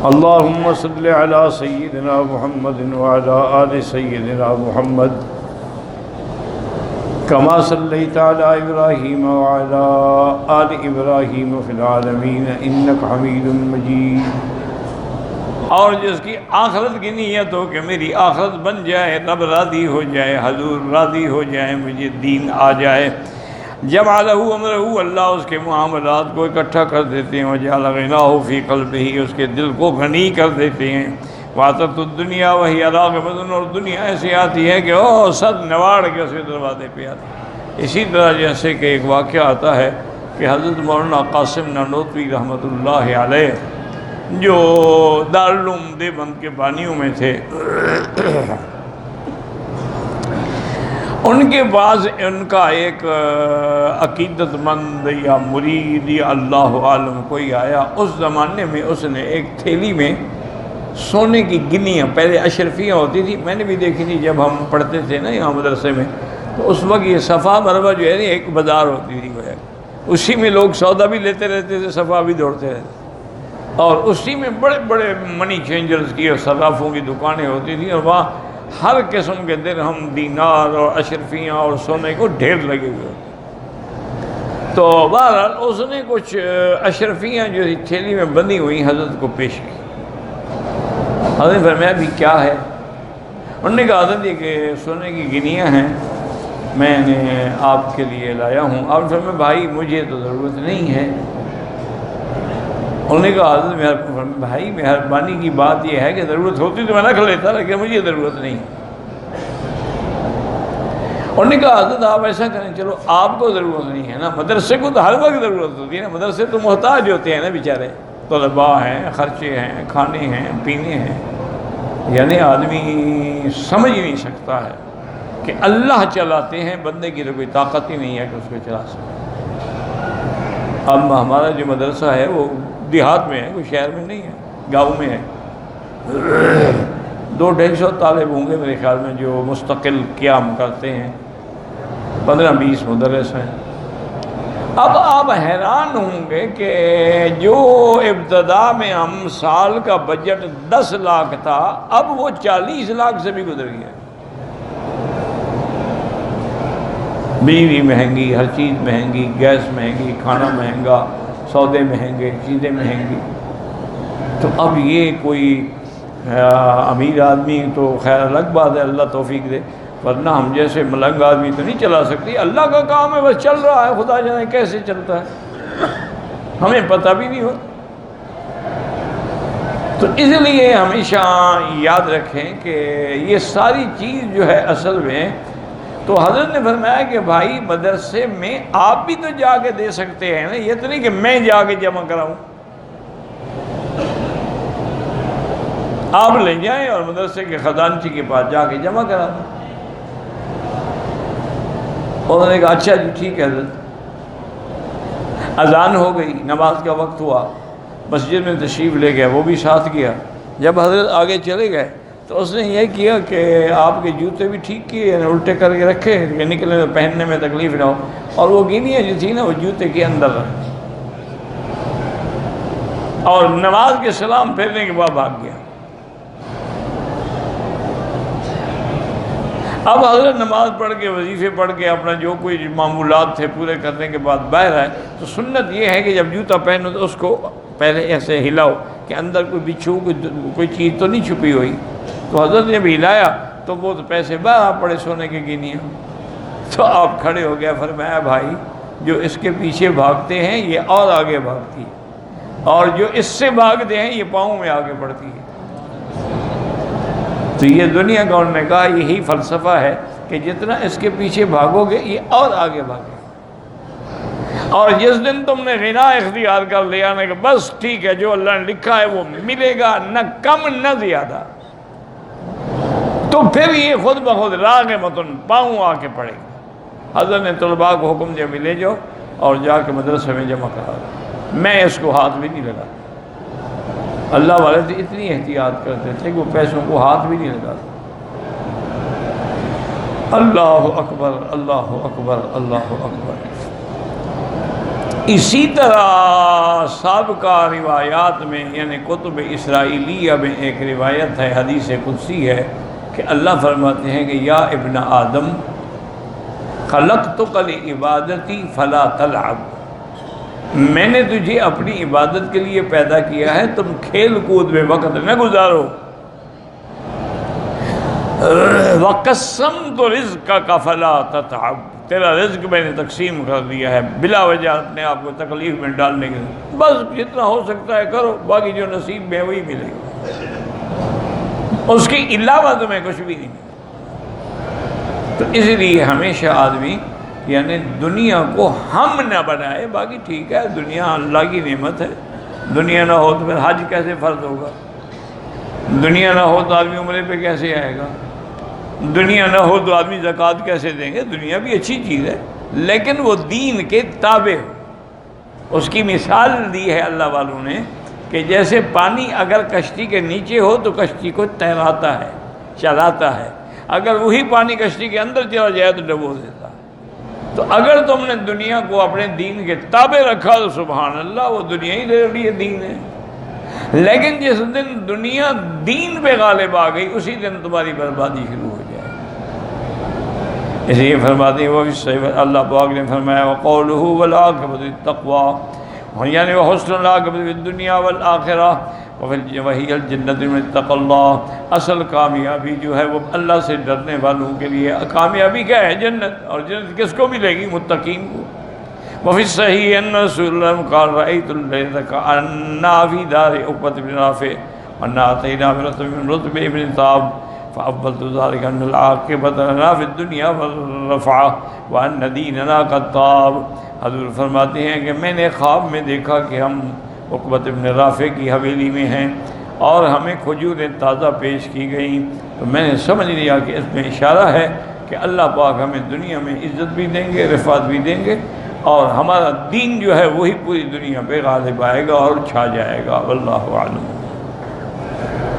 اللهم صل على سيدنا محمد وعلى آل سيدنا محمد كما صليت على إبراهيم وعلى آل إبراهيم في العالمين إنك حميد مجيد۔ اور جس کی آخرت کی نیت ہو کہ میری آخرت بن جائے، رب راضی ہو جائے، حضور راضی ہو جائے، مجھے دین آ جائے، جمع لہ امرہ، اللہ اس کے معاملات کو اکٹھا کر دیتے ہیں، وجعل غناہ فی قلبہ، اس کے دل کو غنی کر دیتے ہیں، واتت الدنیا وہی راغبۃ، اور دنیا ایسی آتی ہے کہ سر نواڑ کے اس کے دروازے پہ آتی ہے۔ اسی طرح جیسے کہ ایک واقعہ آتا ہے کہ حضرت مولانا قاسم نانوتوی رحمۃ اللہ علیہ جو دارالعلوم دیوبند کے بانیوں میں تھے، ان کے بعد ان کا ایک عقیدت مند یا مرید یا اللہ عالم کوئی آیا، اس زمانے میں اس نے ایک تھیلی میں سونے کی گنیاں، پہلے اشرفیاں ہوتی تھی، میں نے بھی دیکھی تھی جب ہم پڑھتے تھے نا یہاں مدرسے میں، تو اس وقت یہ صفا مروا جو ہے نا ایک بازار ہوتی تھی، اسی میں لوگ سودا بھی لیتے رہتے تھے، صفا بھی دوڑتے رہتے، اور اسی میں بڑے بڑے منی چینجرز کی اور صرافوں کی دکانیں ہوتی تھیں، اور وہاں ہر قسم کے درہم، دینار اور اشرفیاں اور سونے کو ڈھیر لگے ہوئے ہوتے۔ تو بہرحال اس نے کچھ اشرفیاں جو تھیلی میں بندھی ہوئی حضرت کو پیش کی۔ حضرت نے فرمایا بھی کیا ہے؟ انہوں نے کہا حضرت یہ کہ سونے کی گنیاں ہیں، میں نے آپ کے لیے لایا ہوں۔ آپ نے فرمایا بھائی مجھے تو ضرورت نہیں ہے۔ انہوں نے کہا حضرت بھائی مہربانی کی بات یہ ہے کہ ضرورت ہوتی تو میں رکھ لیتا، لیکن مجھے ضرورت نہیں۔ انہوں نے کہا حضرت آپ ایسا کریں، چلو آپ کو ضرورت نہیں ہے نا، مدرسے کو تو ہر وقت ضرورت ہوتی ہے نا، مدرسے تو محتاج ہوتے ہیں نا بیچارے، طلباء ہیں، خرچے ہیں، کھانے ہیں، پینے ہیں، یعنی آدمی سمجھ نہیں سکتا ہے کہ اللہ چلاتے ہیں، بندے کی تو کوئی طاقت ہی نہیں ہے کہ اس کو چلا سکے۔ اب ہمارا جو مدرسہ ہے وہ دیہات میں ہے، کوئی شہر میں نہیں ہے، گاؤں میں ہے، 200-250 طالب ہوں گے میرے خیال میں جو مستقل قیام کرتے ہیں، 15-20 مدرس ہیں۔ اب آپ حیران ہوں گے کہ جو ابتدا میں ہم سال کا بجٹ 10 لاکھ تھا، اب وہ 40 لاکھ سے بھی گزر گیا۔ بجلی مہنگی، ہر چیز مہنگی، گیس مہنگی، کھانا مہنگا، سودے مہنگے، چیزیں مہنگی۔ تو اب یہ کوئی امیر آدمی تو خیر الگ بات ہے، اللہ توفیق دے، ورنہ ہم جیسے ملنگ آدمی تو نہیں چلا سکتی۔ اللہ کا کام ہے، بس چل رہا ہے، خدا جانے کیسے چلتا ہے، ہمیں پتہ بھی نہیں ہوتا۔ تو اس لیے ہمیشہ یاد رکھیں کہ یہ ساری چیز جو ہے اصل میں، تو حضرت نے فرمایا کہ بھائی مدرسے میں آپ بھی تو جا کے دے سکتے ہیں نا، یہ تو نہیں کہ میں جا کے جمع کراؤں۔ آپ لے جائیں اور مدرسے کے خزانچی کے پاس جا کے جمع کرا دیں۔ انہوں نے کہا اچھا جی ٹھیک ہے حضرت۔ اذان ہو گئی، نماز کا وقت ہوا، مسجد میں تشریف لے گیا، وہ بھی ساتھ گیا۔ جب حضرت آگے چلے گئے تو اس نے یہ کیا کہ آپ کے جوتے بھی ٹھیک کیے، یعنی الٹے کر کے رکھے کہ نکلنے میں پہننے میں تکلیف نہ ہو، اور وہ گینیاں جو تھی نا وہ جوتے کے اندر رکھ، اور نماز کے سلام پھیرنے کے بعد بھاگ گیا۔ اب حضرت نماز پڑھ کے، وظیفے پڑھ کے، اپنا جو کوئی معمولات تھے پورے کرنے کے بعد باہر آئے، تو سنت یہ ہے کہ جب جوتا پہنو تو اس کو پہلے ایسے ہلاؤ کہ اندر کوئی بچھو کوئی چیز تو نہیں چھپی ہوئی۔ تو حضرت نے بھی ہلایا تو وہ تو پیسے باہر پڑے سونے کے گینیاں۔ تو آپ کھڑے ہو گیا، فرمایا بھائی جو اس کے پیچھے بھاگتے ہیں یہ اور آگے بھاگتی ہے، اور جو اس سے بھاگتے ہیں یہ پاؤں میں آگے بڑھتی ہے۔ تو یہ دنیا کا انہوں نے کہا یہی فلسفہ ہے کہ جتنا اس کے پیچھے بھاگو گے یہ اور آگے بھاگے، اور جس دن تم نے غنا اختیار کر لیا نا کہ بس ٹھیک ہے جو اللہ نے لکھا ہے وہ ملے گا، نہ کم نہ زیادہ، تو پھر یہ خود بخود راغبۃ پاؤں آ کے پڑے گا۔ حضرت نے طلباء کو حکم دیا ملے جاؤ اور جا کے مدرسے میں جمع کرا دو، میں اس کو ہاتھ بھی نہیں لگا۔ اللہ والے تو اتنی احتیاط کرتے تھے کہ وہ پیسوں کو ہاتھ بھی نہیں لگاتے۔ اللہ اکبر، اللہ اکبر، اللہ اکبر۔ اسی طرح سابقہ روایات میں یعنی کتب اسرائیلیہ میں ایک روایت ہے، حدیث قدسی ہے کہ اللہ فرماتے ہیں کہ یا ابن آدم خلقتک لعبادتی فلا تلعب، میں نے تجھے اپنی عبادت کے لیے پیدا کیا ہے، تم کھیل کود میں وقت نہ گزارو۔ وَقَسَّمْتُ رِزْقَكَ فَلَا تَتْعَبْ، تیرا رزق میں نے تقسیم کر دیا ہے بلا وجہ اپنے آپ کو تکلیف میں ڈالنے کے لیے، بس جتنا ہو سکتا ہے کرو، باقی جو نصیب میں وہی ملے گا، اس کے علاوہ تمہیں کچھ بھی نہیں۔ تو اس لیے ہمیشہ آدمی یعنی دنیا کو ہم نہ بنائے، باقی ٹھیک ہے دنیا اللہ کی نعمت ہے، دنیا نہ ہو تو پھر حج کیسے فرض ہوگا، دنیا نہ ہو تو آدمی عمرے پہ کیسے آئے گا، دنیا نہ ہو تو آدمی زکوٰۃ کیسے دیں گے۔ دنیا بھی اچھی چیز ہے لیکن وہ دین کے تابع ہو۔ اس کی مثال دی ہے اللہ والوں نے کہ جیسے پانی اگر کشتی کے نیچے ہو تو کشتی کو تیراتا ہے، چلاتا ہے، اگر وہی پانی کشتی کے اندر چلا جائے تو ڈبو دیتا ہے۔ تو اگر تم نے دنیا کو اپنے دین کے تابع رکھا تو سبحان اللہ، وہ دنیا ہی تیرے لیے دین ہے۔ لیکن جس دن دنیا دین پہ غالب آ گئی اسی دن تمہاری بربادی شروع ہو جائے۔ اس لیے فرماتے ہیں وہ اللہ پاک نے فرمایا وَقَوْلُهُ وَالْعَاقِبَةُ لِلتَّقْوَىٰ، یعنی وَحُسْنُ الْعَاقِبَةِ فِي الدُّنْيَا وَالْآخِرَةِ وَهِيَ الْجَنَّةُ لِمَنِ اتَّقَى اللَّهَ۔ اصل کامیابی جو ہے وہ اللہ سے ڈرنے والوں کے لیے، کامیابی کیا ہے؟ جنت، اور جنت کس کو ملے گی؟ متقین کو۔ وفي الصحيح أن رسول الله قال رأيت الليلة كأننا في دار عقبة بن رافع وأنا أتينا من رتب ابن ثاب فأفضلت ذلك أن العاقبة لنا في الدنيا والرفعة وأن ديننا قد طاب۔ حضور فرماتے ہیں کہ میں نے خواب میں دیکھا کہ ہم عقبۃ بن رافع کی حویلی میں ہیں اور ہمیں کھجوریں تازہ پیش کی گئیں، تو میں نے سمجھ لیا کہ اس میں اشارہ ہے کہ اللہ پاک ہمیں دنیا میں عزت بھی دیں گے، رفعت بھی دیں گے، اور ہمارا دین جو ہے وہی پوری دنیا پہ غالب آئے گا اور چھا جائے گا۔ واللہ اعلم۔